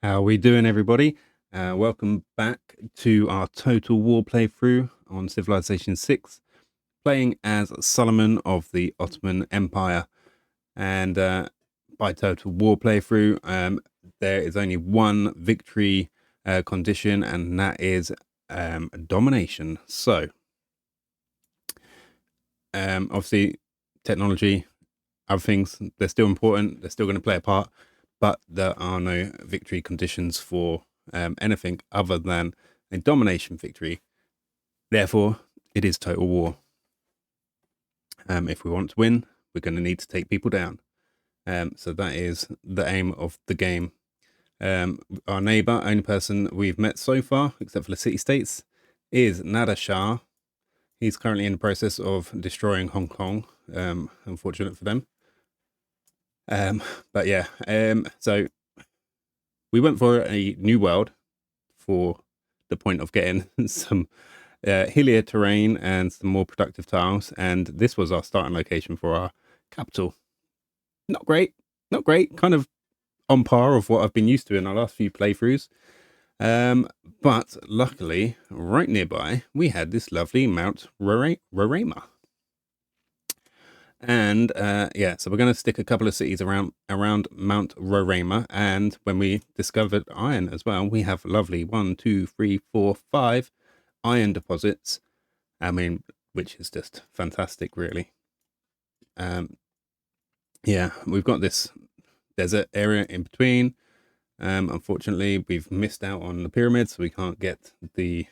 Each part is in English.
How we doing, everybody? Welcome back to our Total War playthrough on Civilization VI, playing as Suleiman of the Ottoman Empire. And by Total War playthrough, there is only one victory condition, and that is domination. So, obviously, technology, other things, they're still important. They're still going to play a part, but there are no victory conditions for anything other than a domination victory. Therefore, it is total war. If we want to win, we're going to need to take people down. So that is the aim of the game. Our neighbor, only person we've met so far, except for the city-states, is Nader Shah. He's currently in the process of destroying Hong Kong. Unfortunate for them. But yeah, so we went for a new world for the point of getting some hillier terrain and some more productive tiles, and this was our starting location for our capital. Not great, not great, kind of on par of what I've been used to in our last few playthroughs. But luckily, right nearby, we had this lovely Mount Roraima. And yeah, so we're going to stick a couple of cities around Mount Roraima. And when we discovered iron as well, we have lovely 1, 2, 3, 4, 5 iron deposits. I mean, which is just fantastic, really. Yeah, we've got this desert area in between. Unfortunately, we've missed out on the pyramids, so we can't get the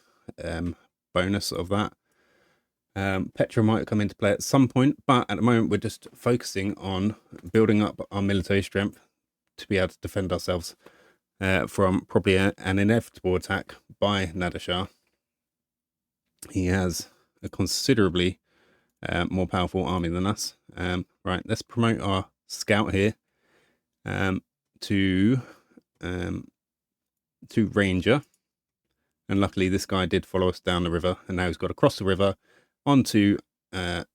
bonus of that. Petra might come into play at some point, but at the moment we're just focusing on building up our military strength to be able to defend ourselves from probably an inevitable attack by Nader Shah. He has a considerably more powerful army than us. Right, let's promote our scout here to ranger, and luckily this guy did follow us down the river, and now he's got to cross the river onto hillwood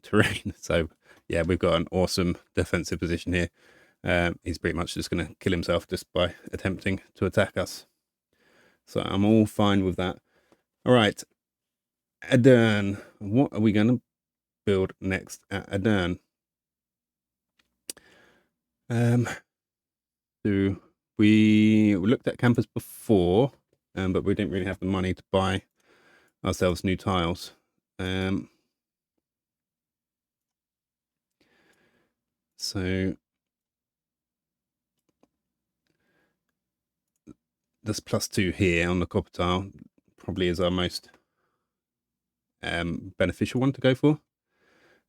terrain. So yeah, we've got an awesome defensive position here. He's pretty much just going to kill himself just by attempting to attack us. So I'm all fine with that. All right, Adern. What are we going to build next at Adern? So we looked at campus before, but we didn't really have the money to buy ourselves new tiles. So this +2 here on the copper tile probably is our most beneficial one to go for.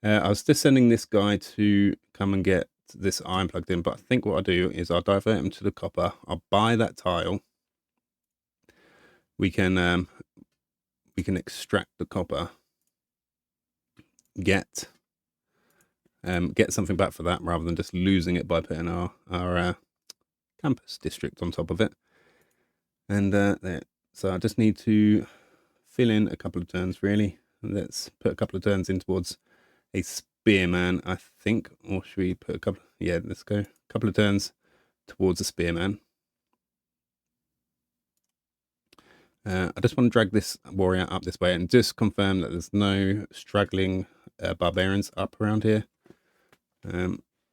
I was just sending this guy to come and get this iron plugged in, but I think what I'll do is I'll divert him to the copper. I'll buy that tile. We can extract the copper, get something back for that rather than just losing it by putting our campus district on top of it. And there. So I just need to fill in a couple of turns, really. Let's put a couple of turns in towards a spearman, I think. Or should we put a couple? Yeah, let's go a couple of turns towards a spearman. I just want to drag this warrior up this way and just confirm that there's no straggling barbarians up around here.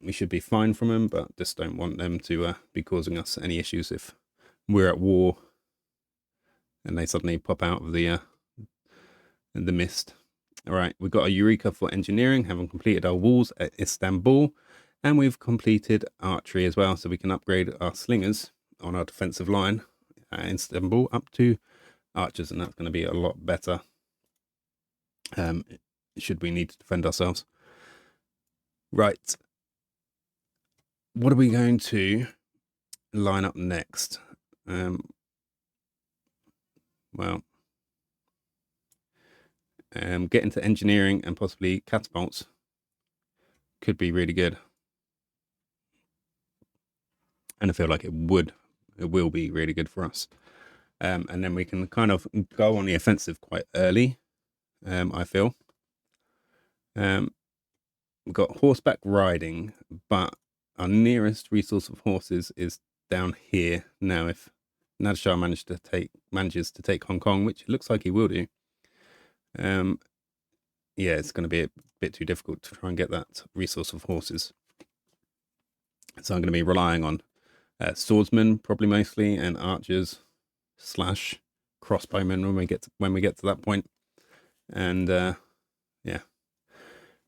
We should be fine from them, but just don't want them to be causing us any issues if we're at war and they suddenly pop out of the mist. All right, we've got a Eureka for engineering, having completed our walls at Istanbul, and we've completed archery as well, so we can upgrade our slingers on our defensive line at Istanbul up to archers, and that's going to be a lot better should we need to defend ourselves. Right, what are we going to line up next? Well, get into engineering and possibly catapults could be really good, and I feel like it will be really good for us. And then we can kind of go on the offensive quite early. I feel we've got horseback riding, but our nearest resource of horses is down here. Now, if Nader Shah manages to take Hong Kong, which it looks like he will do, yeah, it's going to be a bit too difficult to try and get that resource of horses. So I'm going to be relying on swordsmen, probably mostly, and archers / crossbowmen when we get to that point. And yeah,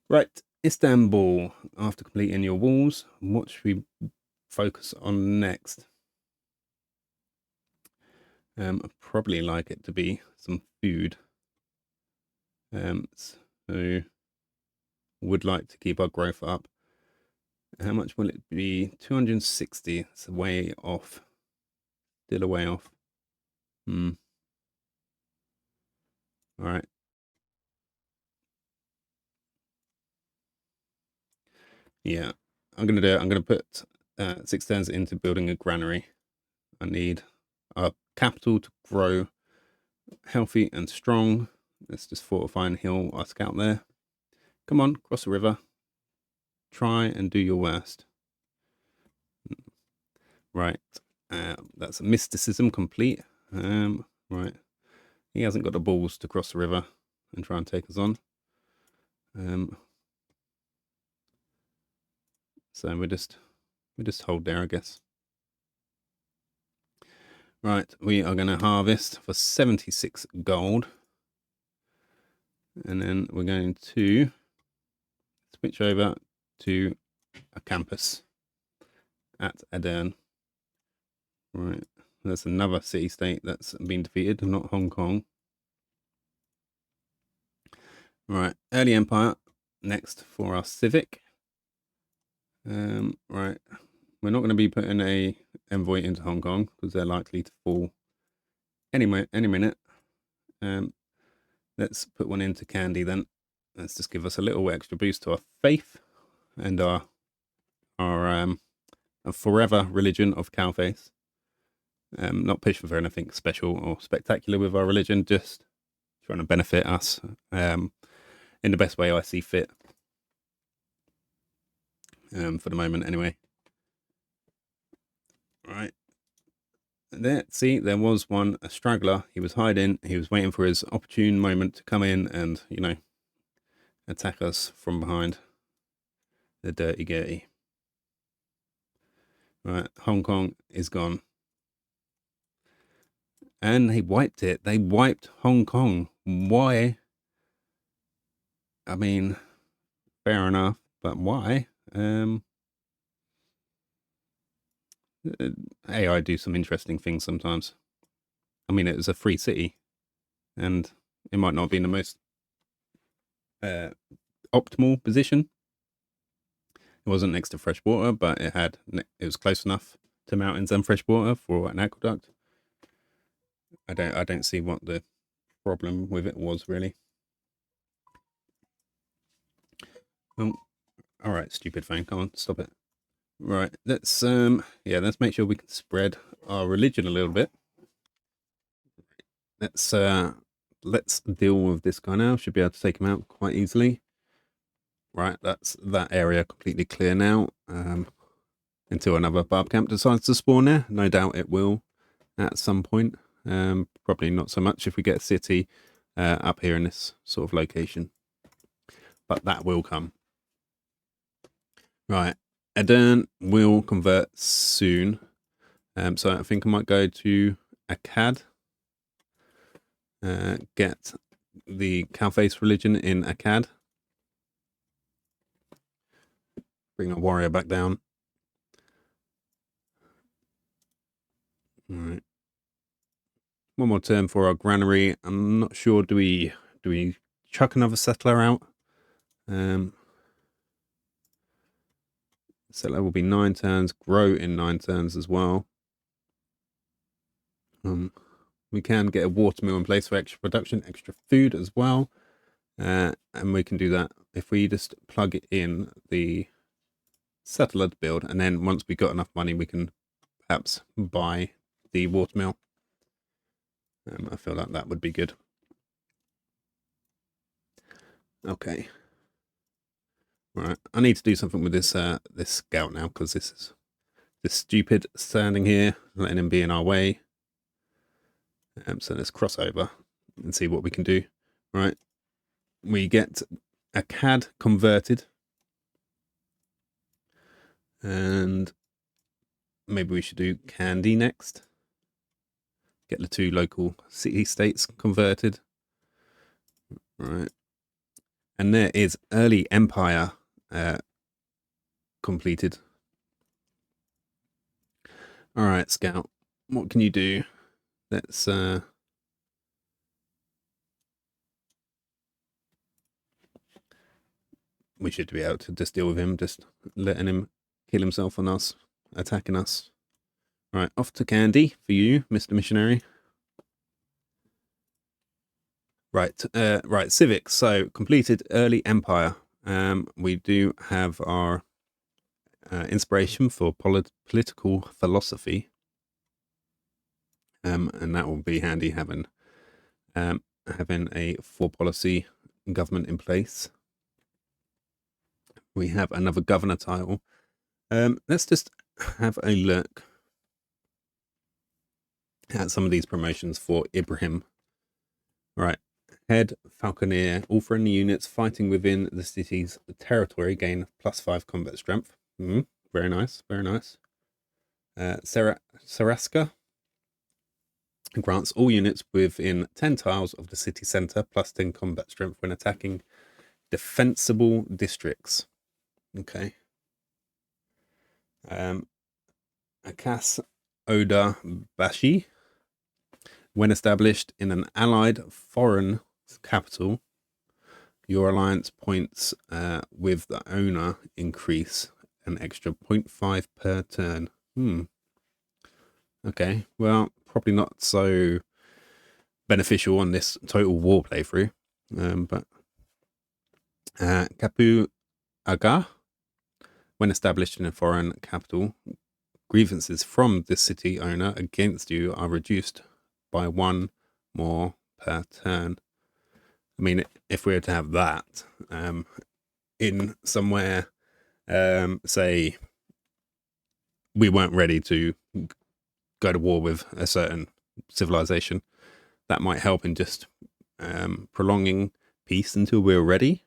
right. Istanbul. After completing your walls, what should we focus on next? I'd probably like it to be some food. So would like to keep our growth up. How much will it be? 260. It's way off. Still a way off. All right. Yeah, I'm gonna do it. I'm gonna put 6 turns into building a granary. I need our capital to grow healthy and strong. Let's just fortify and heal our scout there. Come on, cross the river. Try and do your worst. Right. That's a mysticism complete. Right. He hasn't got the balls to cross the river and try and take us on. So we just hold there, I guess. Right, we are going to harvest for 76 gold. And then we're going to switch over to a campus at Aden. Right, that's another city-state that's been defeated, not Hong Kong. Right, early empire next for our civic. Right, we're not going to be putting a envoy into Hong Kong because they're likely to fall any minute. Let's put one into Candy then. Let's just give us a little extra boost to our faith and our forever religion of CowFace. Not pushing for anything special or spectacular with our religion, just trying to benefit us in the best way I see fit. For the moment, anyway. Right. There, see, there was a straggler. He was hiding. He was waiting for his opportune moment to come in and, attack us from behind. The dirty Gertie. Right, Hong Kong is gone. And they wiped it. They wiped Hong Kong. Why? I mean, fair enough, but why? AI do some interesting things sometimes. I mean, it was a free city, and it might not have been the most optimal position. It wasn't next to fresh water, but it was close enough to mountains and fresh water for an aqueduct. I don't see what the problem with it was really. All right, stupid phone, come on, stop it. Right, let's make sure we can spread our religion a little bit. Let's deal with this guy now. Should be able to take him out quite easily. Right, that's that area completely clear now. Until another barb camp decides to spawn there. No doubt it will at some point. Probably not so much if we get a city up here in this sort of location. But that will come. Right, Aden will convert soon. So I think I might go to Akkad. Get the CowFace religion in Akkad. Bring a warrior back down. All right. One more turn for our granary. I'm not sure. Do we chuck another settler out? Settler will be 9 turns. Grow in 9 turns as well. We can get a watermill in place for extra production, extra food as well. And we can do that if we just plug in the settler build, and then once we got enough money, we can perhaps buy the watermill. I feel like that would be good. Okay. Right, I need to do something with this this scout now, because this is this stupid standing here, letting him be in our way. So let's cross over and see what we can do. Right, we get a CAD converted, and maybe we should do Candy next. Get the 2 local city-states converted. Right, and there is early empire completed. All right, Scout, what can you do? Let's we should be able to just deal with him, just letting him kill himself on us, attacking us. Right, off to Candy for you, Mr. Missionary. Right, right, civics. So completed early empire. We do have our inspiration for political philosophy, and that will be handy having having a 4 policy government in place. We have another governor title. Let's just have a look at some of these promotions for Ibrahim. Right, head falconer. All friendly units fighting within the city's territory gain +5 combat strength. Very nice, very nice. Saraska grants all units within 10 tiles of the city centre +10 combat strength when attacking defensible districts. Okay. Akas Oda Bashi, when established in an allied foreign capital, your alliance points with the owner increase an extra 0.5 per turn. Okay, well, probably not so beneficial on this total war playthrough. But Kapu Aga, when established in a foreign capital, grievances from the city owner against you are reduced by 1 more per turn. I mean, if we were to have that in somewhere, say we weren't ready to go to war with a certain civilization, that might help in just prolonging peace until we're ready.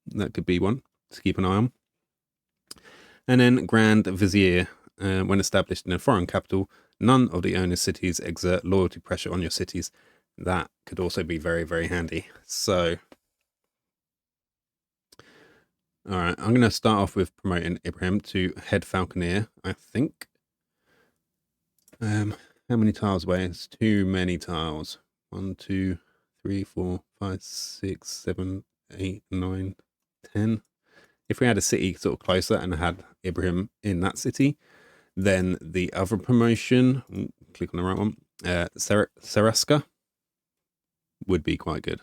That could be one to keep an eye on. And then Grand Vizier, when established in a foreign capital, none of the owner's cities exert loyalty pressure on your cities. That could also be very, very handy. So, all right, I'm going to start off with promoting Ibrahim to head falconer, I think. How many tiles away? It's too many tiles. 1, 2, 3, 4, 5, 6, 7, 8, 9, 10. If we had a city sort of closer and had Ibrahim in that city, then the other promotion, click on the right one, Saraska, would be quite good.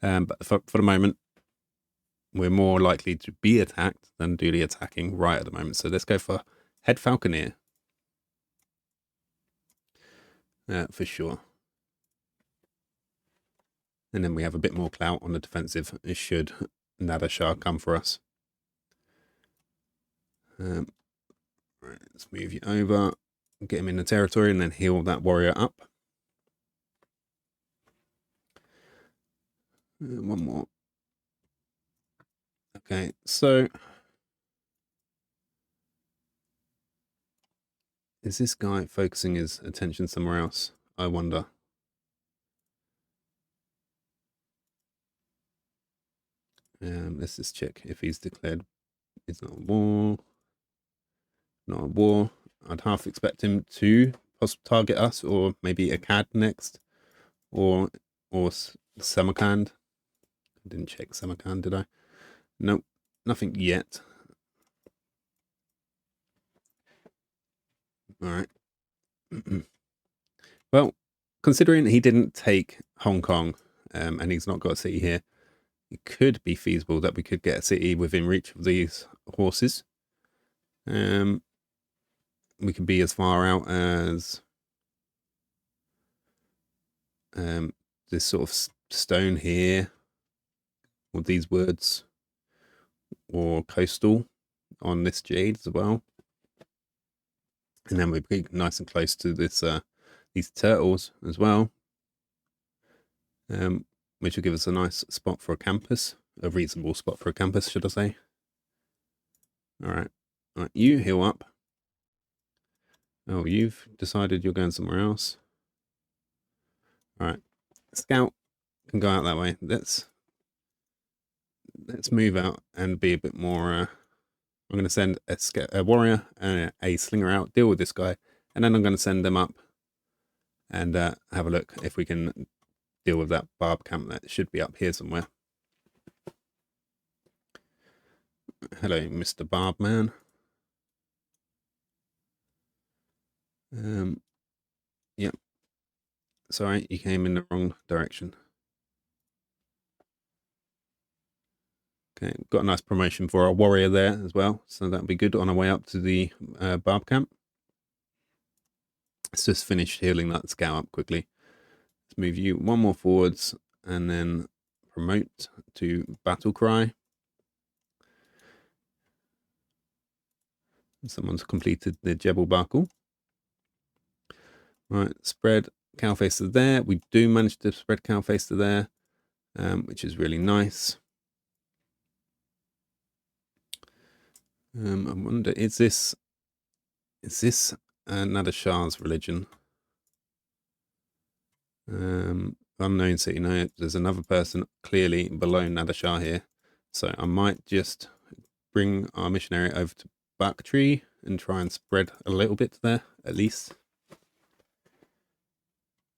But for the moment, we're more likely to be attacked than do the attacking right at the moment. So let's go for head falconer. For sure. And then we have a bit more clout on the defensive should Nader Shah come for us. Right, let's move you over, get him in the territory, and then heal that warrior up. One more. Okay, so is this guy focusing his attention somewhere else? I wonder. Let's just check if he's declared it's not a war. Not a war. I'd half expect him to target us, or maybe Akkad next, or Samarkand. I didn't check Samarkand, did I? Nope, nothing yet. All right. Well, considering he didn't take Hong Kong, and he's not got a city here, it could be feasible that we could get a city within reach of these horses. We could be as far out as this sort of stone here, or these woods, or coastal on this jade as well. And then we're pretty nice and close to this these turtles as well, which will give us a nice spot for a campus, a reasonable spot for a campus, should I say. All right, you heal up. Oh, you've decided you're going somewhere else. All right, scout can go out that way. Let's move out and be a bit more. I'm going to send a warrior and a slinger out, deal with this guy, and then I'm going to send them up and have a look if we can deal with that barb camp that should be up here somewhere. Hello, Mr. Barb Man. Yep. Sorry, you came in the wrong direction. Okay, got a nice promotion for our warrior there as well, so that'll be good on our way up to the barb camp. Let's just finish healing that scout up quickly. Let's move you one more forwards and then promote to battle cry. Someone's completed the Jebel Barkle. Right, spread CowFace to there. We do manage to spread CowFace to there, which is really nice. I wonder, is this Nader Shah's religion? Unknown city. No, there's another person clearly below Nader Shah here, so I might just bring our missionary over to Baktree and try and spread a little bit there at least.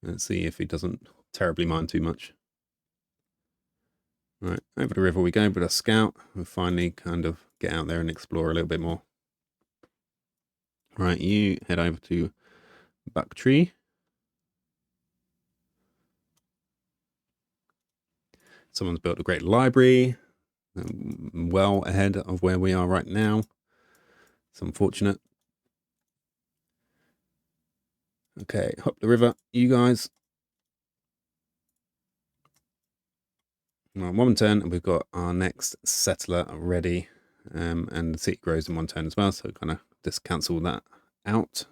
Let's see if he doesn't terribly mind too much. Right, over the river we go with our scout. We'll finally kind of get out there and explore a little bit more. Right, you head over to Baktree. Someone's built a great library, well ahead of where we are right now. It's unfortunate. Okay, hop the river, you guys. Well, one turn, and we've got our next settler ready, and the city grows in one turn as well, so kind of just cancel that out.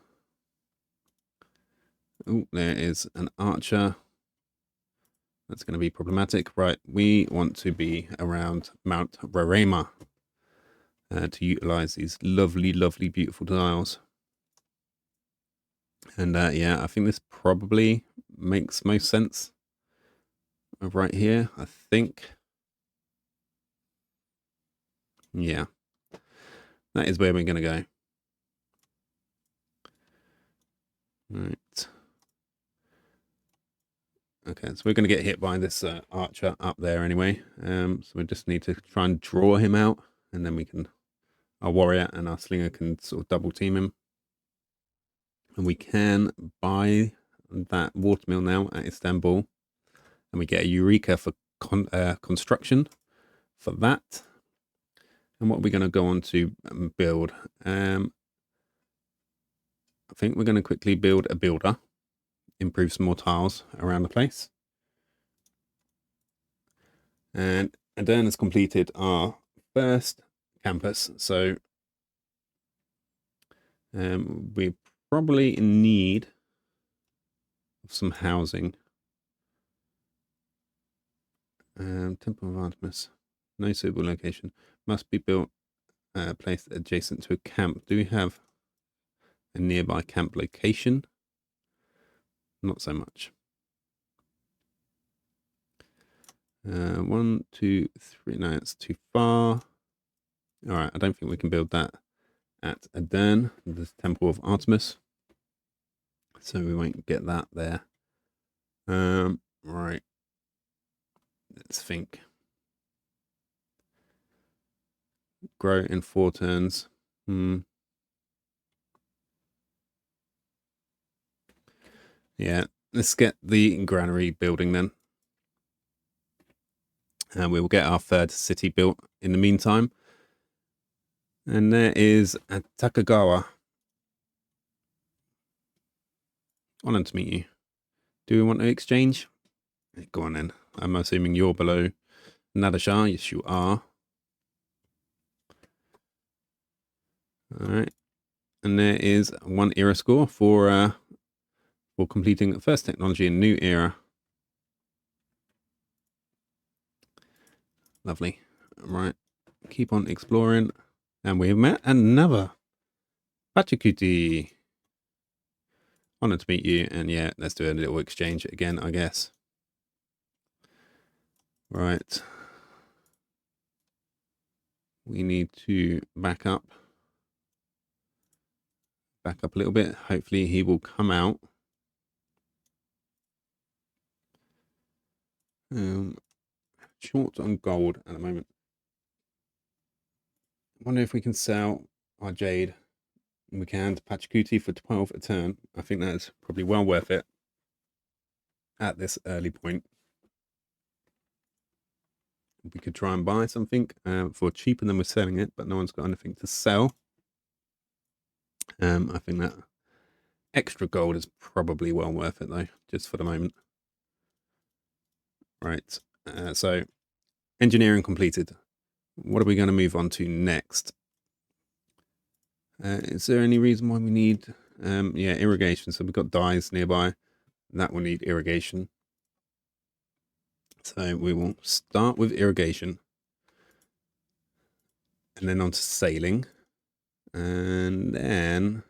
Oh, there is an archer. That's going to be problematic. Right, we want to be around Mount Roraima to utilize these lovely, lovely, beautiful tiles. And yeah, I think this probably makes most sense right here, I think. Yeah, that is where we're going to go. Right. Okay, so we're going to get hit by this archer up there anyway. So we just need to try and draw him out, and then we can, our warrior and our slinger can sort of double team him. And we can buy that watermill now at Istanbul, and we get a Eureka for construction for that. And what are we going to go on to build? I think we're going to quickly build a builder, improve some more tiles around the place. And Adern has completed our first campus, so we probably in need of some housing. Temple of Artemis, no suitable location, must be built placed adjacent to a camp. Do we have a nearby camp location? Not so much. 1, 2, 3. No, it's too far. All right, I don't think we can build that at Adern, the Temple of Artemis. So we won't get that there. Right. Let's think. Grow in 4 turns. Yeah, let's get the granary building then. And we will get our third city built in the meantime. And there is a Takagawa. Honored to meet you. Do we want to exchange? Go on then. I'm assuming you're below Nader Shah. Yes, you are. and there is 1 era score for completing first technology in new era. Lovely. Right, keep on exploring, and we've met another Pachacuti. Honored to meet you, and yeah, let's do a little exchange again, I guess. Right, we need to back up a little bit. Hopefully he will come out. Short on gold at the moment. I wonder if we can sell our jade. We can to Pachacuti for 12 a turn. I think that's probably well worth it at this early point. We could try and buy something for cheaper than we're selling it, but no one's got anything to sell. I think that extra gold is probably well worth it though, just for the moment. Right, so engineering completed. What are we going to move on to next? Is there any reason why we need yeah, irrigation? So we've got dyes nearby that will need irrigation, so we will start with irrigation and then on to sailing, and then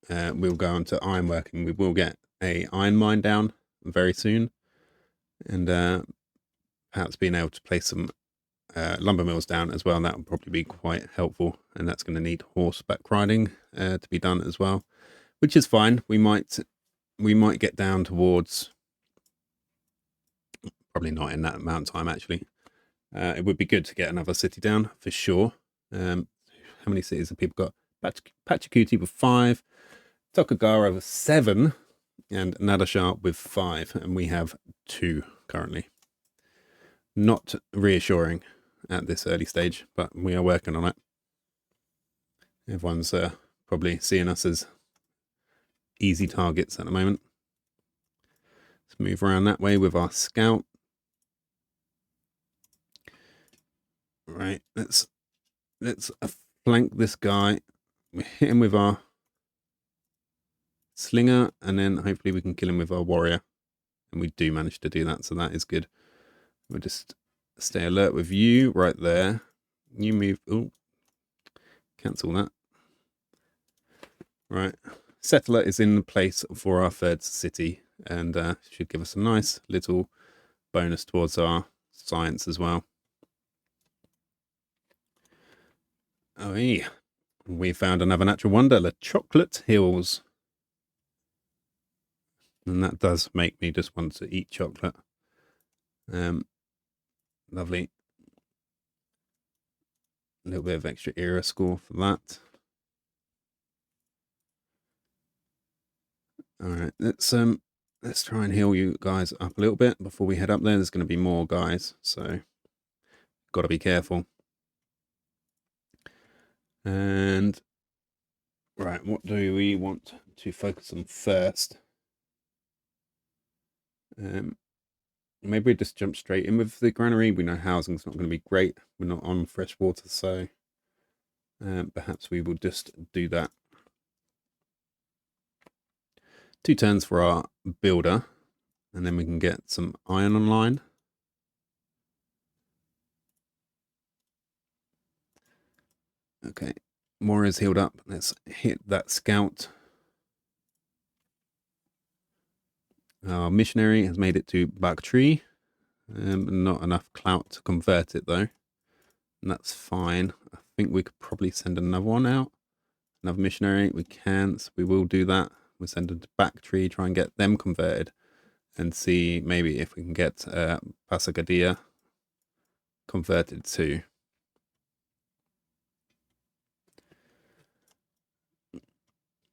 we'll go on to ironworking. We will get a iron mine down very soon, and perhaps being able to place some lumber mills down as well. That will probably be quite helpful, and that's going to need horseback riding to be done as well, which is fine. We might get down towards, probably not in that amount of time actually. It would be good to get another city down for sure. How many cities have people got? Pachacuti with 5, Tokugawa with 7, and Nadashar with 5, and we have 2 currently. Not reassuring at this early stage, but we are working on it. Everyone's probably seeing us as easy targets at the moment. Let's move around that way with our scout. Right, let's flank this guy. We hit him with our slinger, and then hopefully we can kill him with our warrior, and we do manage to do that, so that is good. We'll just stay alert with you right there. You move. Oh, cancel that. Right, settler is in place for our 3rd city, and should give us a nice little bonus towards our science as well. Oh, yeah. We found another natural wonder, the chocolate hills. And that does make me just want to eat chocolate. Lovely. A little bit of extra era score for that. All right, let's try and heal you guys up a little bit before we head up there. There's going to be more guys, so got to be careful. And right, what do we want to focus on first? Maybe we just jump straight in with the granary. We know housing's not going to be great. We're not on fresh water, so perhaps we will just do that. 2 turns for our builder, and then we can get some iron online. Okay, warrior's healed up. Let's hit that scout. Our missionary has made it to Baktree. Not enough clout to convert it though, and that's fine. I think we could probably send another one out. Another missionary. We can, so we will do that. We'll send them to Baktree, try and get them converted, and see maybe if we can get Pasagadia converted too.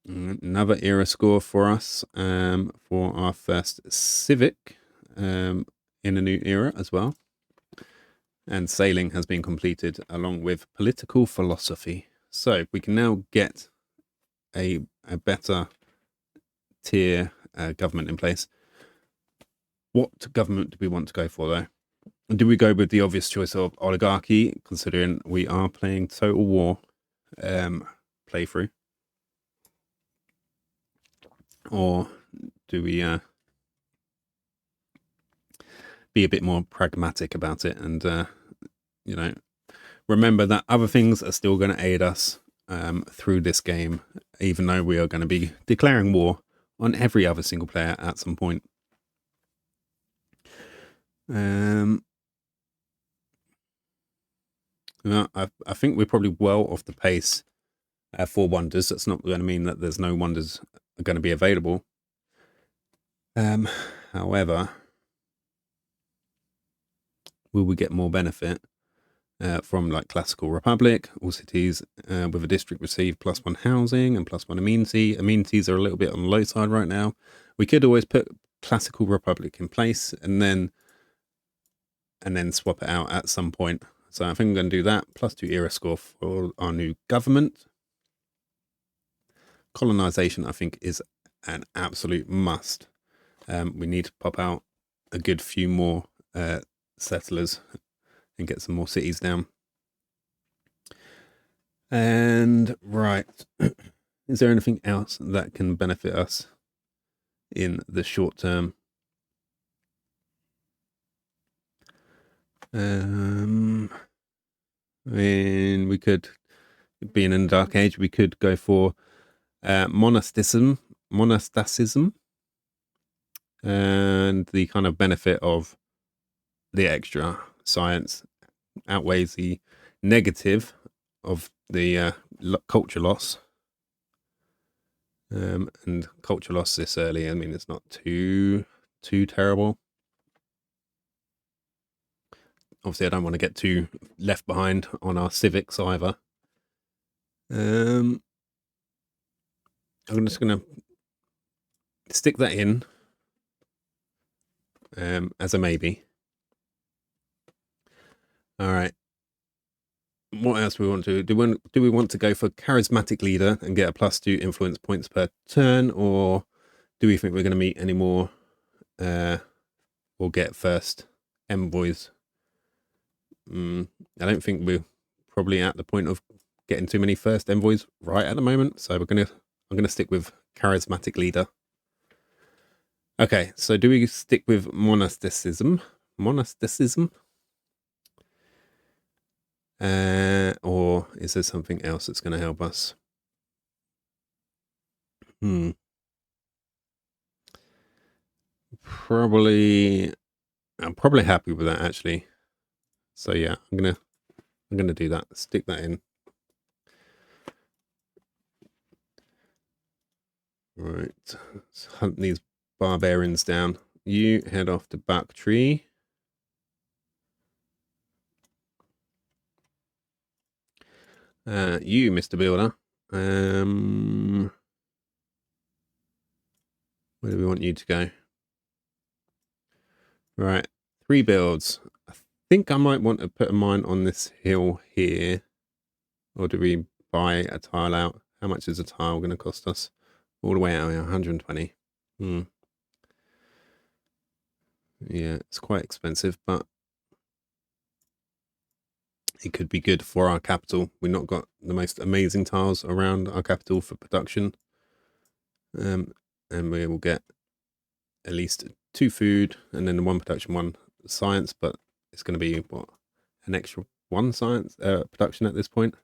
Another era score for us for our first civic in a new era as well. And sailing has been completed along with political philosophy. So we can now get a better tier government in place. What government do we want to go for though? Do we go with the obvious choice of oligarchy, considering we are playing Total War playthrough? Or do we be a bit more pragmatic about it and, you know, remember that other things are still going to aid us through this game, even though we are going to be declaring war on every other single player at some point. I think we're probably well off the pace for wonders. That's not going to mean that there's no wonders going to be available. However, will we get more benefit from like Classical Republic? All cities with a district receive +1 housing and +1 amenity. Amenities are a little bit on the low side right now. We could always put Classical Republic in place and then swap it out at some point. So I think I'm going to do that. +2 era score for our new government. Colonization, I think, is an absolute must. We need to pop out a good few more settlers and get some more cities down. And right, is there anything else that can benefit us in the short term? I mean, we could, being in the Dark Age, we could go for monasticism, and the kind of benefit of the extra science outweighs the negative of the culture loss. And culture loss this early, I mean, it's not too terrible. Obviously, I don't want to get too left behind on our civics either. I'm just going to stick that in as a maybe. All right. What else do we want to do? Do we want to go for charismatic leader and get a +2 influence points per turn, or do we think we're going to meet any more or get first envoys? I don't think we're probably at the point of getting too many first envoys right at the moment, so I'm gonna stick with charismatic leader. Okay, so do we stick with monasticism? Or is there something else that's going to help us? Probably, I'm probably happy with that actually. So yeah, I'm gonna do that. Stick that in. Right, let's hunt these barbarians down. You head off to Baktree. You, Mr. Builder. Where do we want you to go? Right, 3 builds. I think I might want to put a mine on this hill here. Or do we buy a tile out? How much is a tile going to cost us? All the way out here, 120. Yeah, it's quite expensive, but it could be good for our capital. We've not got the most amazing tiles around our capital for production. And we will get at least 2 food and then 1 production, 1 science, but it's going to be, what, an extra 1 science production at this point?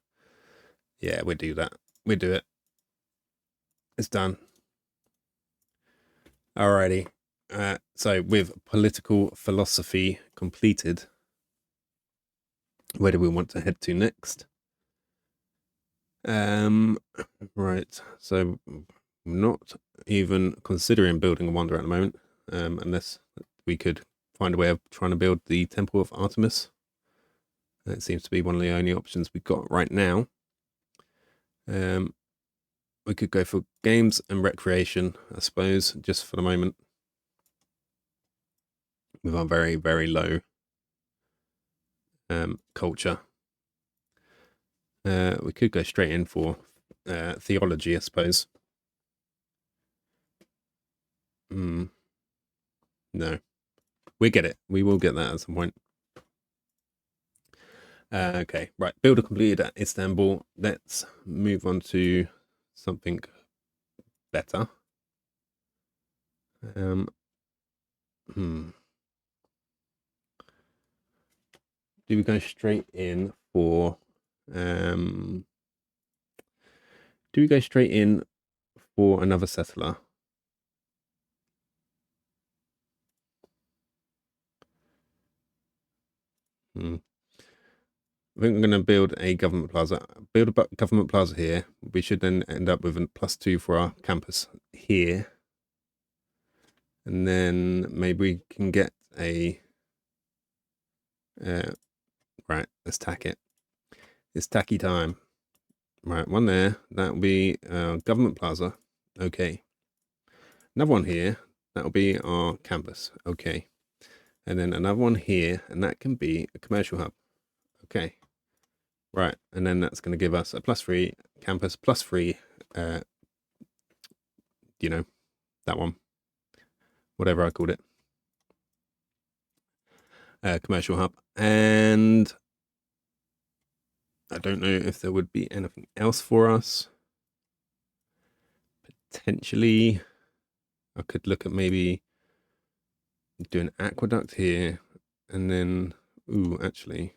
Yeah, we'll do that. We'll do it. It's done. Alrighty. So with political philosophy completed, where do we want to head to next? Right. So I'm not even considering building a wonder at the moment, unless we could find a way of trying to build the Temple of Artemis. It seems to be one of the only options we've got right now. We could go for games and recreation, I suppose, just for the moment, with our very, very low culture. We could go straight in for theology, I suppose. No, we get it. We will get that at some point. Okay, right. Builder completed at Istanbul. Let's move on to something better. Hmm. Do we go straight in for do we go straight in for another settler? Hmm. I think we're going to build a government plaza. Build a government plaza here. We should then end up with a +2 for our campus here. And then maybe we can get a... right, let's tack it. It's tacky time. Right, one there. That'll be government plaza. Okay. Another one here. That'll be our campus. Okay. And then another one here, and that can be a commercial hub. Okay. Right, and then that's going to give us a +3 campus, +3, you know, that one, whatever I called it, commercial hub. And I don't know if there would be anything else for us. Potentially, I could look at maybe do an aqueduct here, and then, ooh, actually,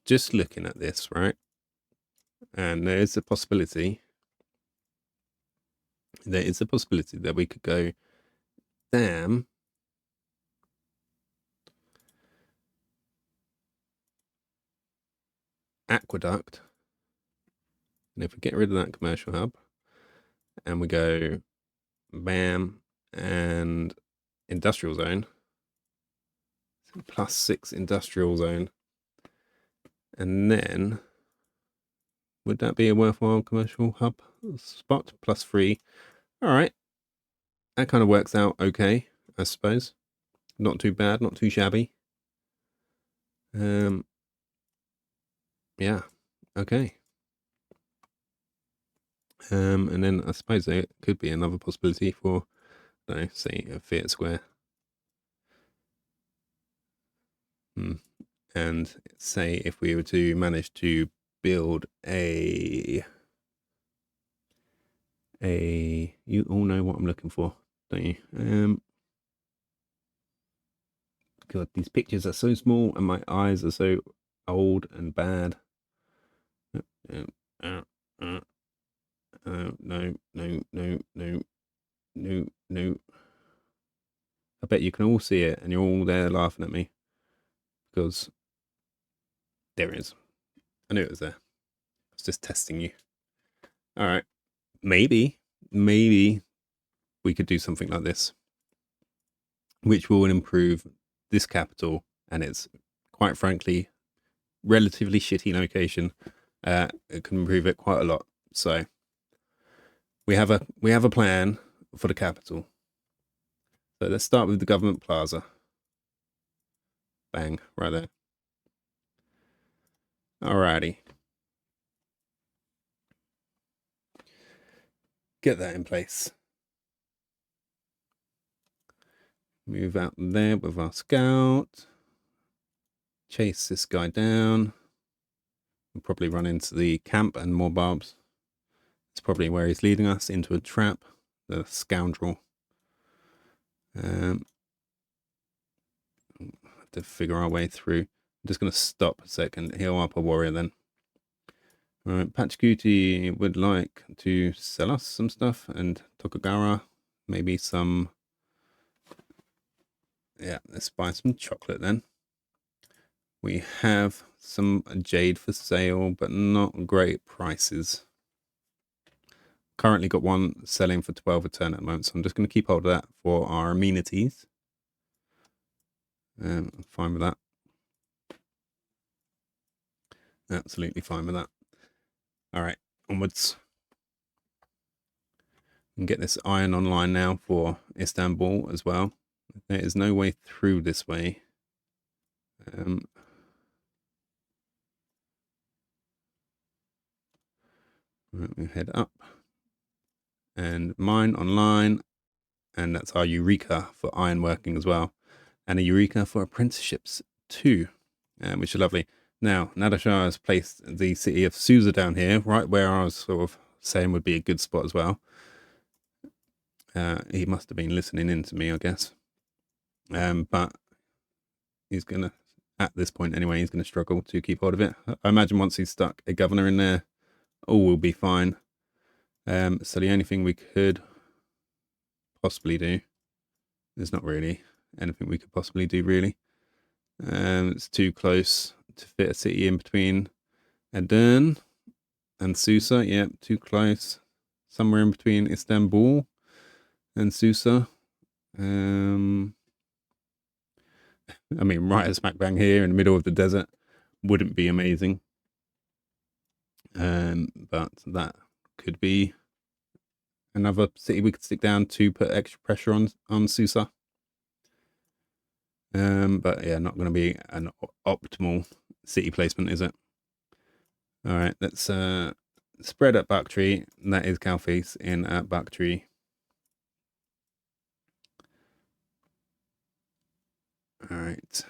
just looking at this, right? And there is a possibility that we could go dam aqueduct, and if we get rid of that commercial hub and we go bam and industrial zone, +6 industrial zone, and then would that be a worthwhile commercial hub spot? +3. All right, that kind of works out okay, I suppose. Not too bad, not too shabby. Yeah, okay. And then I suppose there could be another possibility for, I don't know, say a theatre square. And say if we were to manage to build you all know what I'm looking for, don't you? God, these pictures are so small and my eyes are so old and bad. No, no, no, no, no, no. I bet you can all see it and you're all there laughing at me because there it is. I knew it was there. I was just testing you. All right. Maybe we could do something like this, which will improve this capital and its, quite frankly, relatively shitty location. It can improve it quite a lot. So we have a plan for the capital. So let's start with the government plaza. Bang, right there. Alrighty. Get that in place. Move out there with our scout. Chase this guy down. We'll probably run into the camp and more barbs. It's probably where he's leading us, into a trap. The scoundrel. Have to figure our way through. I'm just going to stop a second, heal up a warrior then. Alright, Pachacuti would like to sell us some stuff, and Tokugawa, maybe some... Yeah, let's buy some chocolate then. We have some jade for sale, but not great prices. Currently got one selling for 12 a turn at the moment, so I'm just going to keep hold of that for our amenities. I'm fine with that. Absolutely fine with that. All right, onwards. We can get this iron online now for Istanbul as well. There is no way through this way. Right, we head up and mine online, and that's our Eureka for ironworking as well, and a Eureka for apprenticeships 2, which is lovely. Now, Nader Shah has placed the city of Susa down here, right where I was sort of saying would be a good spot as well. He must have been listening in to me, I guess. But he's going to, at this point anyway, he's going to struggle to keep hold of it. I imagine once he's stuck a governor in there, all will be fine. So the only thing we could possibly do, there's not really anything we could possibly do, really. It's too close to fit a city in between Edirne and Susa. Yep, too close. Somewhere in between Istanbul and Susa. I mean, right smack bang here in the middle of the desert wouldn't be amazing. But that could be another city we could stick down to put extra pressure on Susa. But yeah, not going to be an optimal city placement, is it? All right, let's spread at Bakhtri. That is JPCowFace in at Bakhtri. All right.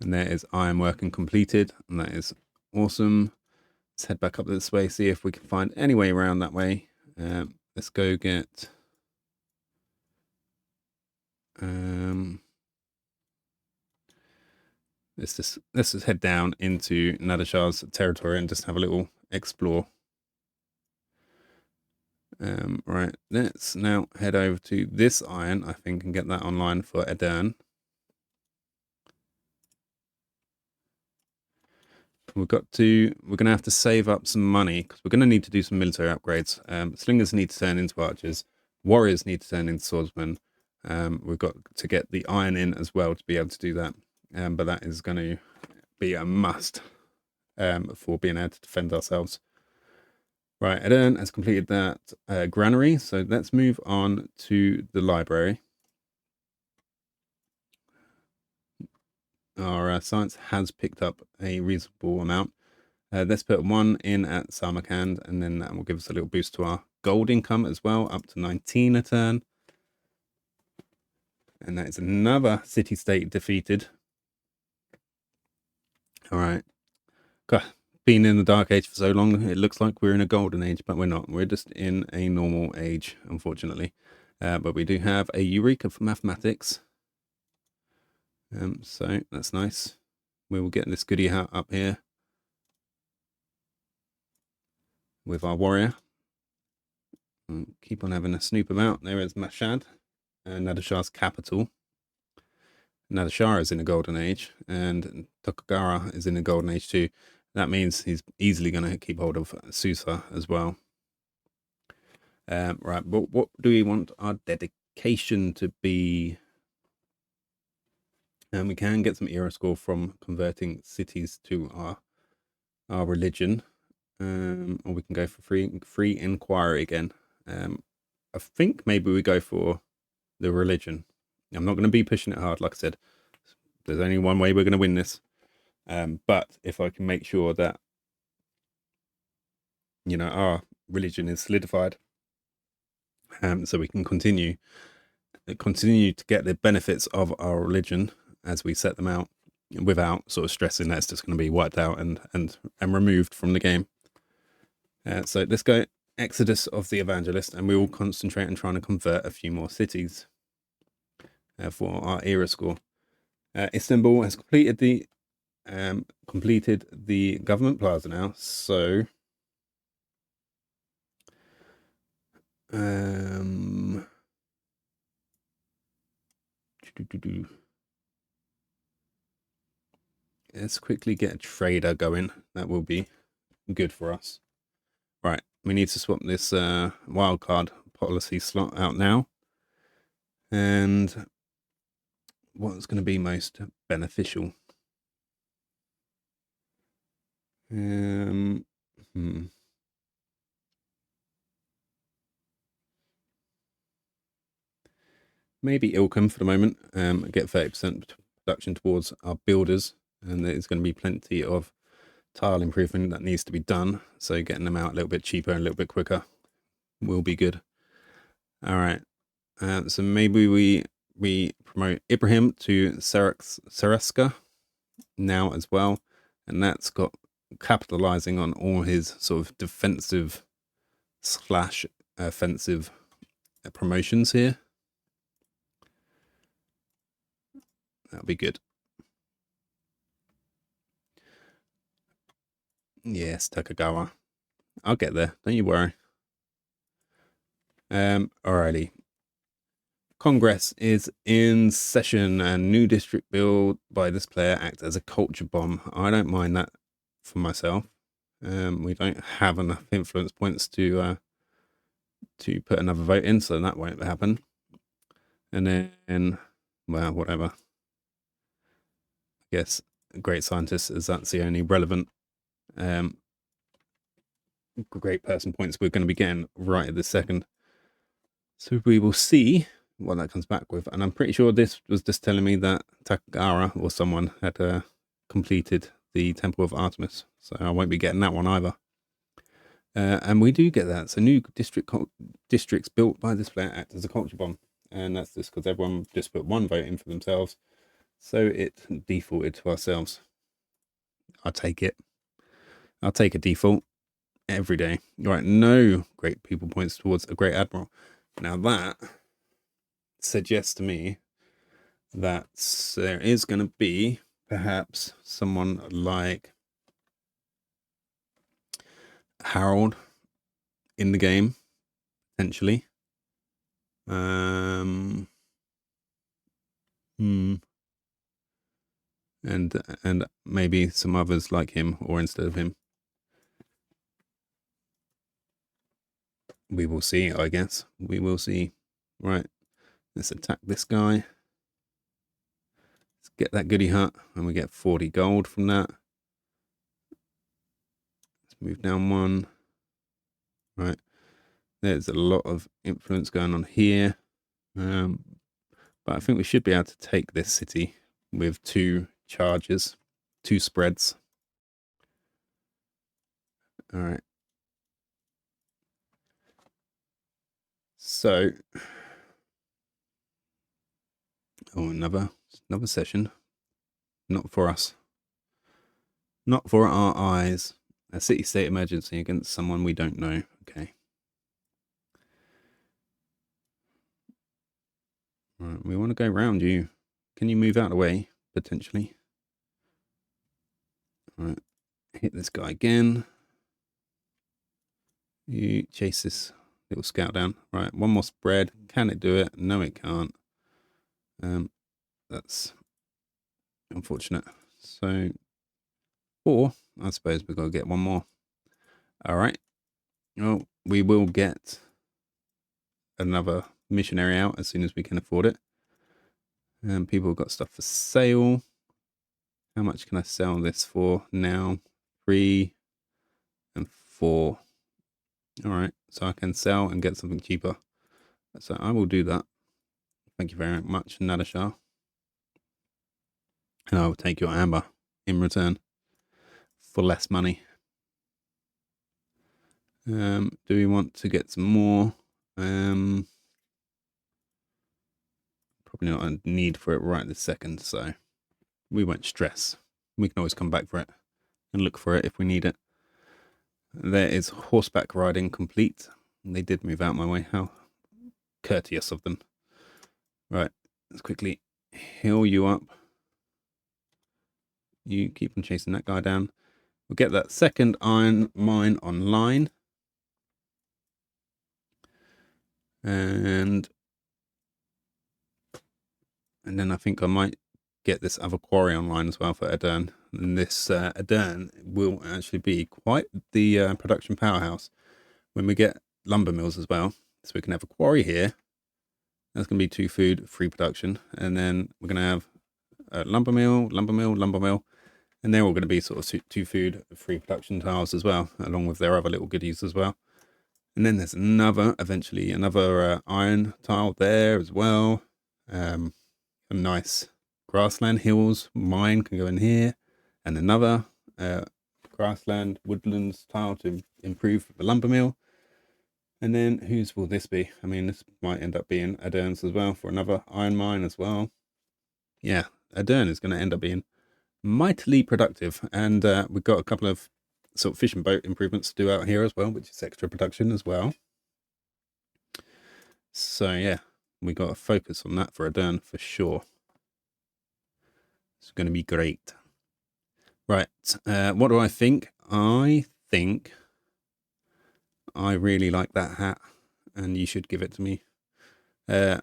And there is ironwork and completed, and that is awesome. Let's head back up this way, see if we can find any way around that way. Let's go get... let's just head down into Nader Shah's territory and just have a little explore. Right, let's now head over to this iron, I think, and get that online for Edirne. We're going to have to save up some money because we're going to need to do some military upgrades. Slingers need to turn into archers. Warriors need to turn into swordsmen. We've got to get the iron in as well to be able to do that. But that is going to be a must for being able to defend ourselves. Right, Edirne has completed that granary. So let's move on to the library. Our science has picked up a reasonable amount. Let's put 1 in at Samarkand, and then that will give us a little boost to our gold income as well, up to 19 a turn. And that is another city-state defeated. All right. God, been in the Dark Age for so long, it looks like we're in a golden age, but we're not. We're just in a normal age, unfortunately. But we do have a Eureka for mathematics. So that's nice. We will get this goodie hat up here with our warrior. Keep on having a snoop about. There is Mashhad, Nader Shah's capital. Nader Shah is in a golden age, and Tokugawa is in a golden age too. That means he's easily going to keep hold of Susa as well. Right, but what do we want our dedication to be? And we can get some era score from converting cities to our religion, or we can go for free inquiry again. I think maybe we go for the religion. I'm not going to be pushing it hard, like I said. There's only one way we're going to win this. But if I can make sure that, you know, our religion is solidified, so we can continue to get the benefits of our religion as we set them out, without sort of stressing that it's just going to be wiped out and removed from the game. So let's go Exodus of the Evangelist, and we will concentrate on trying to convert a few more cities for our era score. Istanbul has completed the government plaza now, so let's quickly get a trader going. That will be good for us. Right, we need to swap this wildcard policy slot out now. And what's going to be most beneficial? Maybe Ilkham for the moment. Get 30% production towards our builders, and there's going to be plenty of tile improvement that needs to be done. So getting them out a little bit cheaper and a little bit quicker will be good. All right. So maybe we promote Ibrahim to Sereska now as well, and that's got capitalizing on all his sort of defensive / offensive promotions here. That'll be good. Yes, Takagawa. I'll get there. Don't you worry. Alrighty. Congress is in session, and new district built by this player acts as a culture bomb. I don't mind that for myself. We don't have enough influence points to put another vote in, so that won't happen. And then, well, whatever. I guess great scientist, as that's the only relevant great person points we're going to be getting right at this second. So we will see what that comes back with. And I'm pretty sure this was just telling me that Takagara or someone had completed the Temple of Artemis. So I won't be getting that one either. And we do get that. So new districts built by this player act as a culture bomb. And that's just because everyone just put one vote in for themselves. So it defaulted to ourselves. I'll take it. I'll take a default every day. Right, no great people points towards a great admiral. Now that suggests to me that there is going to be perhaps someone like Harold in the game, potentially. And maybe some others like him or instead of him. We will see, I guess. We will see. Right. Let's attack this guy. Let's get that goody hut, and we get 40 gold from that. Let's move down one. Right. There's a lot of influence going on here. But I think we should be able to take this city with 2 charges, 2 spreads. All right. So, another session. Not for us. Not for our eyes. A city-state emergency against someone we don't know. Okay. Right, we want to go around you. Can you move out of the way, potentially? All right. Hit this guy again. You chase this little scout down. Right, one more spread. Can it do it? No, it can't. That's unfortunate. So, or I suppose we've got to get one more. All right. Well, we will get another missionary out as soon as we can afford it. And people have got stuff for sale. How much can I sell this for now? 3 and 4. All right. So I can sell and get something cheaper. So I will do that. Thank you very much, Nadashah. And I will take your amber in return for less money. Do we want to get some more? Probably not a need for it right this second, so we won't stress. We can always come back for it and look for it if we need it. There is horseback riding complete. They did move out my way. How courteous of them. Right, let's quickly heal you up. You keep on chasing that guy down. We'll get that second iron mine online. And then I think I might get this other quarry online as well for Adern. And this Adern will actually be quite the production powerhouse when we get lumber mills as well. So we can have a quarry here. That's going to be 2 food, 3 production. And then we're going to have a lumber mill. And they're all going to be sort of 2 food, 3 production tiles as well, along with their other little goodies as well. And then there's eventually another iron tile there as well. A nice grassland hills mine can go in here. And another grassland woodlands tile to improve the lumber mill. And then whose will this be? I mean, this might end up being Adern's as well for another iron mine as well. yeah, Adern is going to end up being mightily productive. And we've got a couple of sort of fishing boat improvements to do out here as well, which is extra production as well. So yeah, we got to focus on that for Adern for sure. It's going to be great. Right, what do I think? I think I really like that hat, and you should give it to me. No,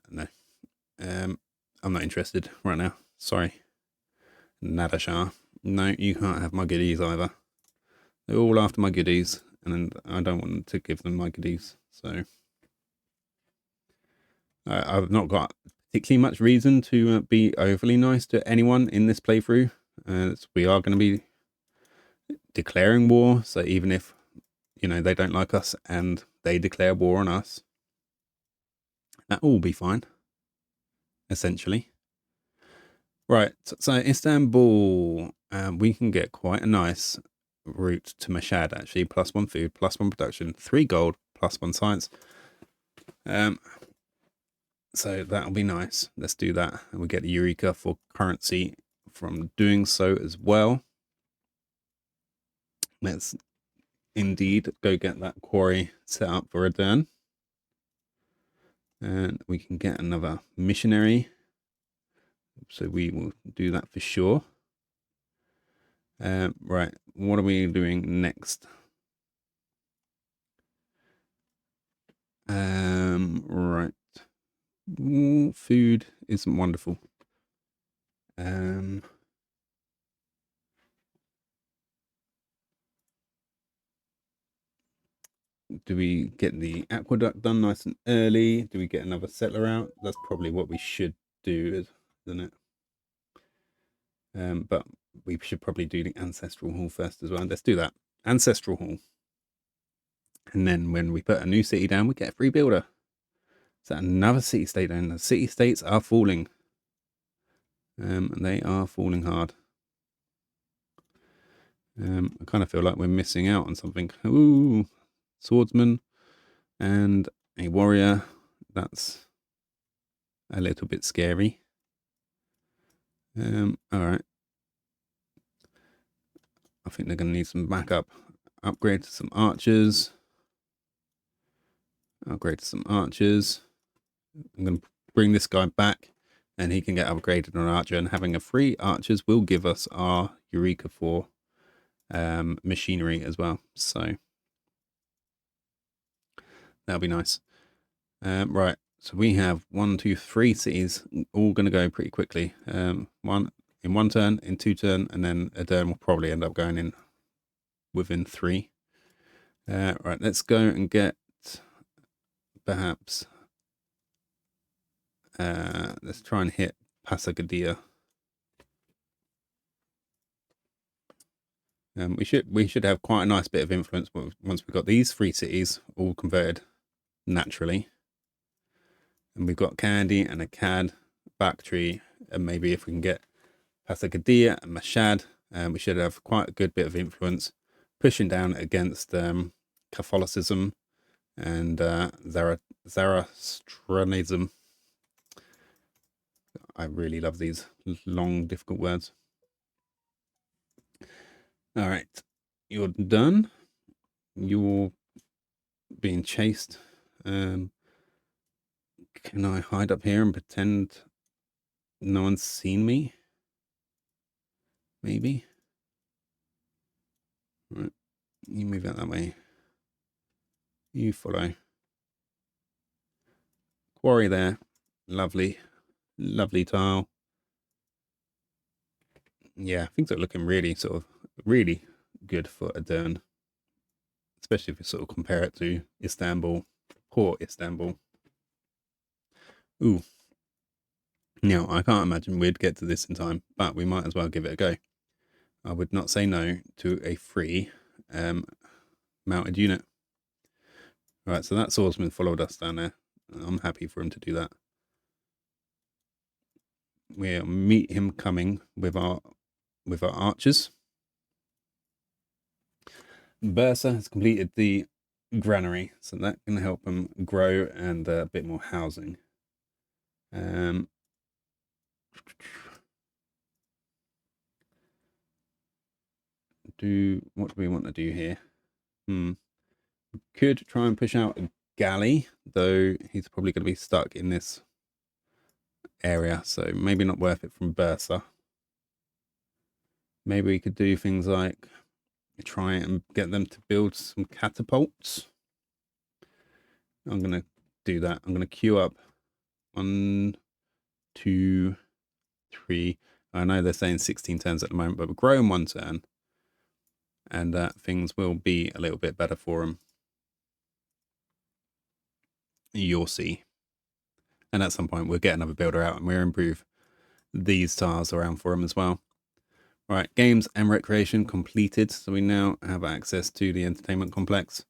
I'm not interested right now. Sorry, Nadashar. No, you can't have my goodies either. They're all after my goodies, and I don't want to give them my goodies. So I've not got particularly much reason to be overly nice to anyone in this playthrough. We are going to be declaring war, so even if they don't like us and they declare war on us, that will be fine, essentially. Right, so Istanbul, we can get quite a nice route to Mashhad, actually. +1 food, +1 production, 3 gold, +1 science. So that'll be nice. Let's do that. And we get the Eureka for currency from doing so as well. Let's indeed go get that quarry set up for Adern. And we can get another missionary. So we will do that for sure. Right, what are we doing next? Right. Ooh, food isn't wonderful. Do we get the aqueduct done nice and early? Do we get another settler out? That's probably what we should do, isn't it? But we should probably do the ancestral hall first as well. Let's do that. Ancestral hall. And then when we put a new city down, we get a free builder. So another city state down. The city states are falling. They are falling hard. I kind of feel like we're missing out on something. Ooh, swordsman and a warrior. That's a little bit scary. All right. I think they're going to need some backup. Upgrade to some archers. Upgrade to some archers. I'm going to bring this guy back, and he can get upgraded on archer. And having a free archers will give us our Eureka for machinery as well. So that'll be nice. Right. So we have 1, 2, 3 cities, all going to go pretty quickly. One in 1 turn, in 2 turn, and then Adern will probably end up going in within 3. Right, let's go and get perhaps. Let's try and hit Pasagadia. We should have quite a nice bit of influence once we've got these 3 cities all converted naturally. And we've got Candy and a Cad, Bactri, and maybe if we can get Pasagadia and Mashhad, we should have quite a good bit of influence pushing down against Catholicism and Zoroastrianism. I really love these long, difficult words. All right, you're done. You're being chased. Can I hide up here and pretend no one's seen me? Maybe. Right, you move out that way. You follow. Quarry there. Lovely. Lovely tile. Yeah, things are looking really really good for Adern. Especially if you sort of compare it to Istanbul. Poor Istanbul. Ooh. Now, I can't imagine we'd get to this in time, but we might as well give it a go. I would not say no to a free mounted unit. Right, so that swordsman followed us down there. I'm happy for him to do that. We'll meet him coming with our archers. Bursa has completed the granary, so that can help him grow and a bit more housing. what do we want to do here? Could try and push out a galley, though he's probably going to be stuck in this area, so maybe not worth it from Bursa. Maybe we could do things like try and get them to build some catapults. I'm going to do that. I'm going to queue up 1, 2, 3. I know they're saying 16 turns at the moment, but we're growing 1 turn, and things will be a little bit better for them. You'll see. And at some point, we'll get another builder out and we'll improve these tiles around for them as well. Right, games and recreation completed. So we now have access to the entertainment complex.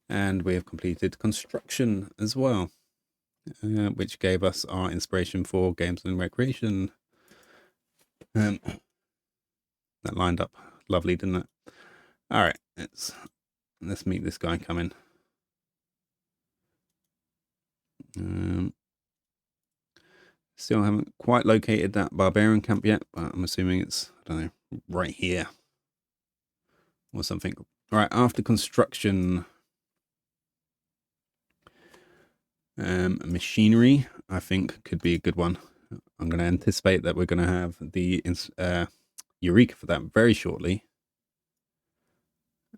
And we have completed construction as well, which gave us our inspiration for games and recreation. That lined up lovely, didn't it? All right, let's meet this guy coming. Still haven't quite located that barbarian camp yet, but I'm assuming it's, I don't know, right here or something. All right, after construction, machinery, I think, could be a good one. I'm going to anticipate that we're going to have the Eureka for that very shortly.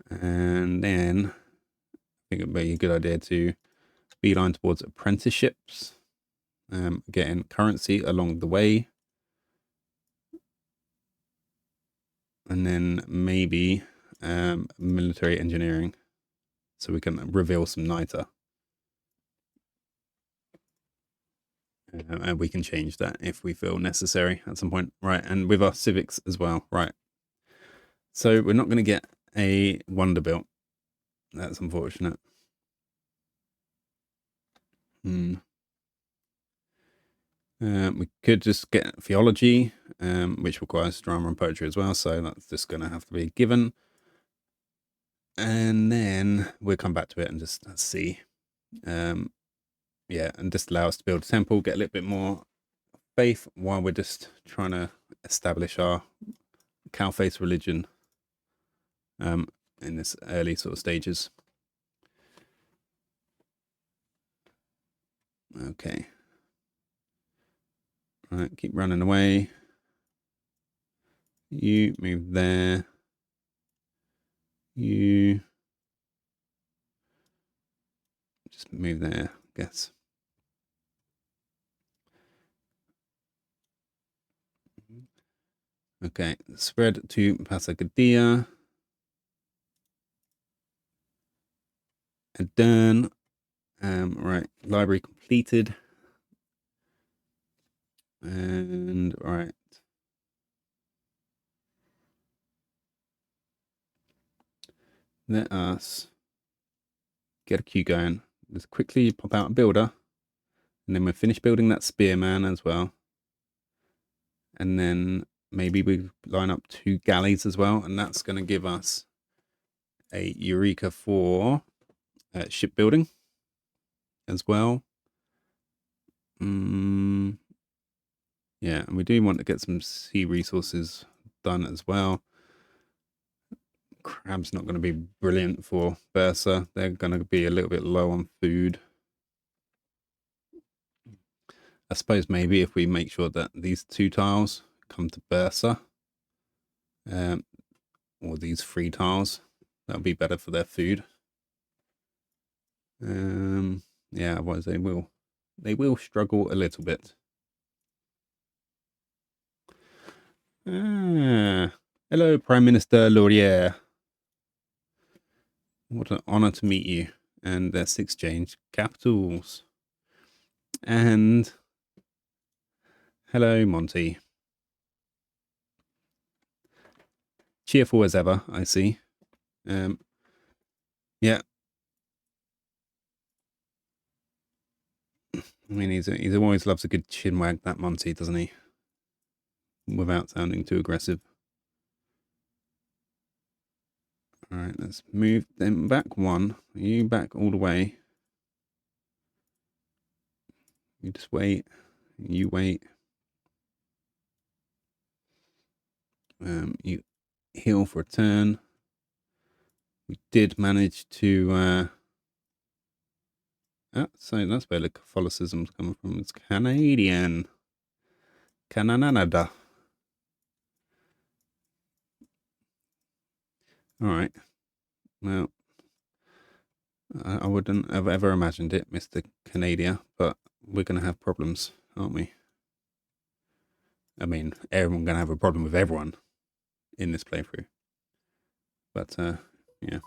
And then I think it would be a good idea to beeline towards apprenticeships, getting currency along the way. And then maybe military engineering, so we can reveal some NITA. And we can change that if we feel necessary at some point. Right, and with our civics as well. Right. So we're not going to get a wonder built. That's unfortunate. We could just get theology, which requires drama and poetry as well. So that's just going to have to be given. And then we'll come back to it and just see. Yeah, and just allow us to build a temple, get a little bit more faith while we're just trying to establish our CowFace religion in this early sort of stages. Okay. Right, keep running away. You move there. You just move there, I guess. Okay, spread to Pasagadia. Done. Right, library completed. And right. Let us get a queue going. Let's quickly pop out a builder. And then we'll finish building that spearman as well. And then maybe we line up 2 galleys as well. And that's going to give us a Eureka for shipbuilding as well. Yeah, and we do want to get some sea resources done as well. Crab's not going to be brilliant for Bursa. They're going to be a little bit low on food. I suppose maybe if we make sure that these 2 tiles come to Bursa, or these 3 tiles, that'll be better for their food. Yeah, otherwise they will struggle a little bit. Hello, Prime Minister Laurier. What an honor to meet you. And let's exchange capitals. And hello, Monty. Cheerful as ever, I see. Yeah. I mean, he's always loves a good chin wag, that Monty, doesn't he? Without sounding too aggressive. All right, let's move them back 1. You back all the way. You just wait. You wait. You heal for a turn. We did manage to... so that's where the Catholicism's coming from. It's Canadian. Canada. Alright. Well, I wouldn't have ever imagined it, Mr. Canada, but we're going to have problems, aren't we? I mean, everyone's going to have a problem with everyone in this playthrough. But, yeah.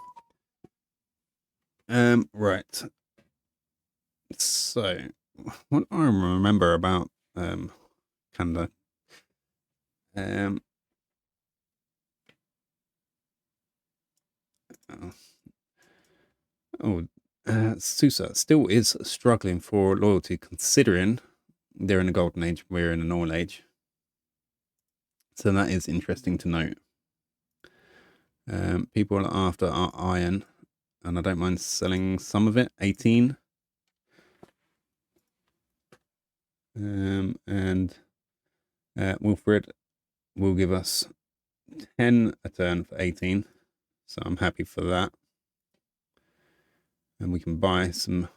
Right. So, what I remember about Canada. Susa still is struggling for loyalty, considering they're in the golden age, we're in an oil age. So that is interesting to note. People are after our iron, and I don't mind selling some of it. 18. And Wilfred will give us 10 a turn for 18. So I'm happy for that. And we can buy some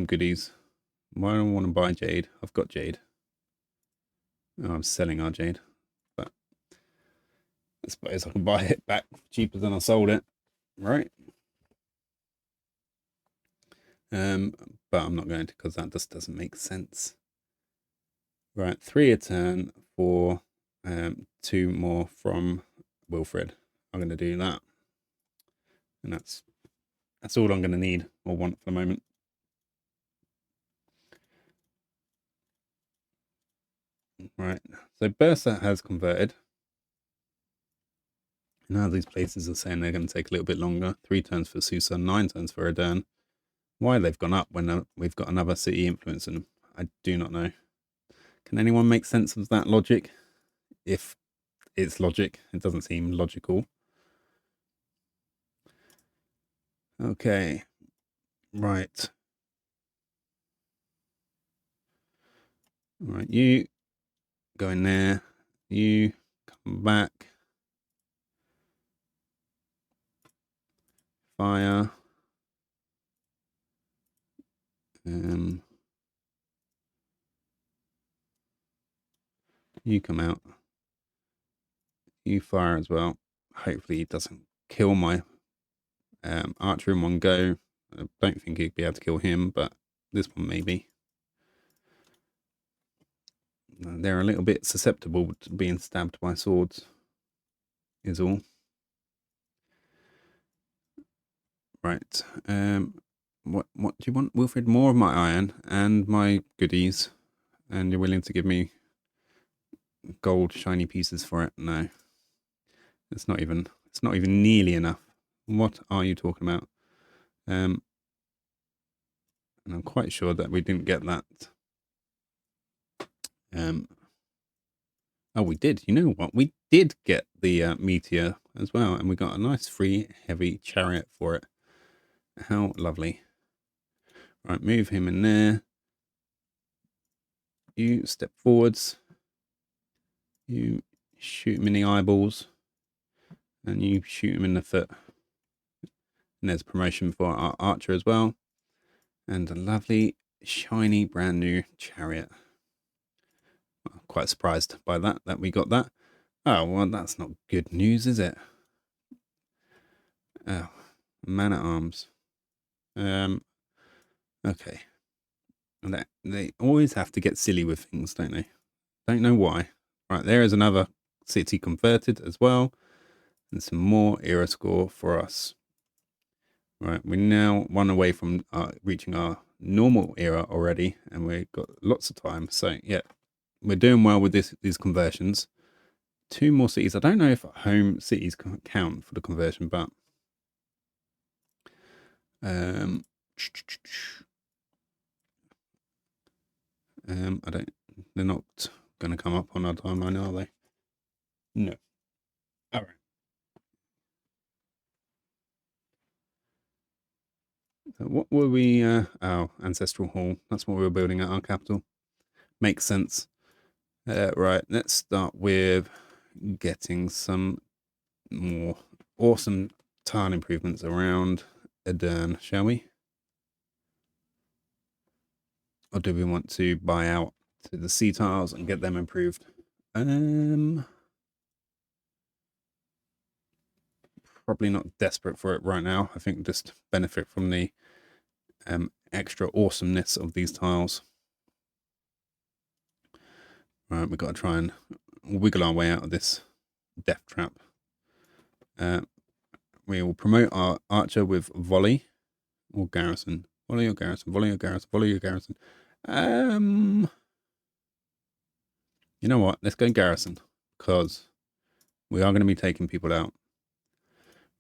goodies. Why do I want to buy jade? I've got jade. Oh, I'm selling our jade. But I suppose I can buy it back cheaper than I sold it. Right? But I'm not going to, because that just doesn't make sense. Right, 3 a turn for 2 more from Wilfred. I'm going to do that. And that's all I'm going to need or want for the moment. Right, so Bursa has converted. Now these places are saying they're going to take a little bit longer. 3 turns for Susa, 9 turns for Erdern. Why they've gone up when we've got another city influencing them, I do not know. Can anyone make sense of that logic? If it's logic, it doesn't seem logical. Okay, right. Right, you go in there. You come back. Fire. You come out. You fire as well. Hopefully it doesn't kill my archer in one go. I don't think he'd be able to kill him, but this one maybe. They're a little bit susceptible to being stabbed by swords, is all. Right. What do you want, Wilfred? More of my iron and my goodies, and you're willing to give me gold shiny pieces for it? No. It's not even nearly enough. What are you talking about? And I'm quite sure that we didn't get that. Oh, we did. You know what? We did get the meteor as well, and we got a nice free heavy chariot for it. How lovely. Right, move him in there. You step forwards. You shoot him in the eyeballs. And you shoot him in the foot. And there's promotion for our archer as well. And a lovely, shiny, brand new chariot. I'm quite surprised by that we got that. Oh, well, that's not good news, is it? Oh, man at arms. Okay. And they always have to get silly with things, don't they? Don't know why. Right, there is another city converted as well. And some more era score for us. Right, we're now 1 away from reaching our normal era already. And we've got lots of time. So, yeah, we're doing well with these conversions. 2 more cities. I don't know if home cities count for the conversion, but... I don't... They're not going to come up on our timeline, are they? No. All right. So what were we... oh, Ancestral Hall. That's what we were building at our capital. Makes sense. Right, let's start with getting some more awesome tile improvements around Adern, shall we? Or do we want to buy out to the sea tiles and get them improved? Probably not desperate for it right now. I think just benefit from the extra awesomeness of these tiles. Right, we've got to try and wiggle our way out of this death trap. We will promote our archer with volley or garrison. Volley or garrison, volley or garrison, volley or garrison. You know what? Let's go garrison, because we are going to be taking people out.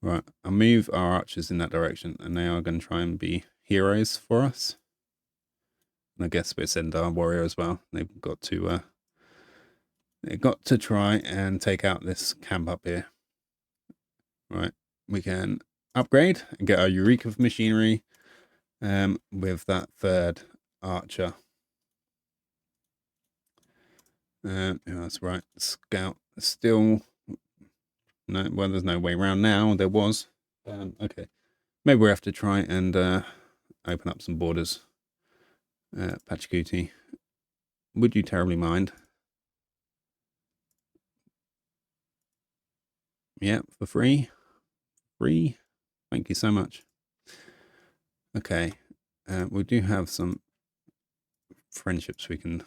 Right, I'll move our archers in that direction, and they are going to try and be heroes for us. And I guess we'll send our warrior as well. They've got to try and take out this camp up here. Right, we can upgrade and get our Eureka machinery with that third archer. Yeah, that's right. Scout still. No, well, there's no way around now. There was. Okay, maybe we have to try and open up some borders. Pachacuti, would you terribly mind? Yeah, for free. Free. Thank you so much. Okay, we do have some friendships we can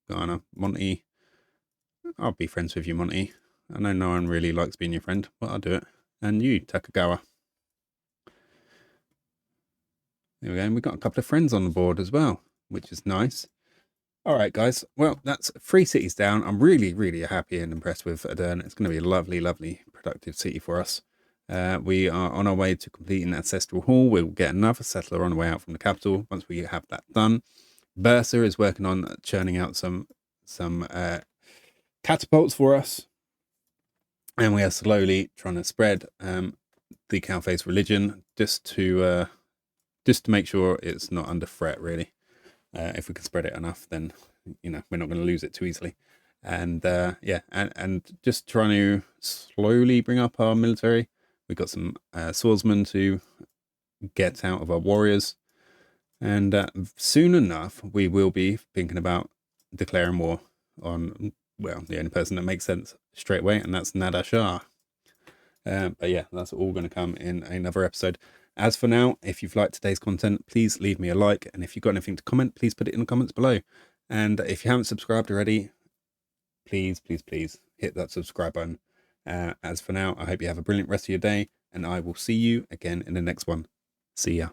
garner. Monty, I'll be friends with you, Monty. I know no one really likes being your friend, but I'll do it. And you, Takagawa. There we go. And we've got a couple of friends on the board as well, which is nice. All right, guys. Well, that's 3 cities down. I'm really, really happy and impressed with Adern. It's going to be a lovely, lovely, productive city for us. We are on our way to completing Ancestral Hall. We'll get another settler on the way out from the capital once we have that done. Bursa is working on churning out some catapults for us. And we are slowly trying to spread the JPCowFace religion just to make sure it's not under threat, really. If we can spread it enough, then we're not going to lose it too easily. And yeah, and just trying to slowly bring up our military. We've got some swordsmen to get out of our warriors, and soon enough we will be thinking about declaring war on, well, the only person that makes sense straight away, and that's Nader Shah. But yeah, that's all going to come in another episode. As for now, if you've liked today's content, please leave me a like, and if you've got anything to comment, please put it in the comments below. And if you haven't subscribed already, please, please, please hit that subscribe button. As for now, I hope you have a brilliant rest of your day, and I will see you again in the next one. See ya.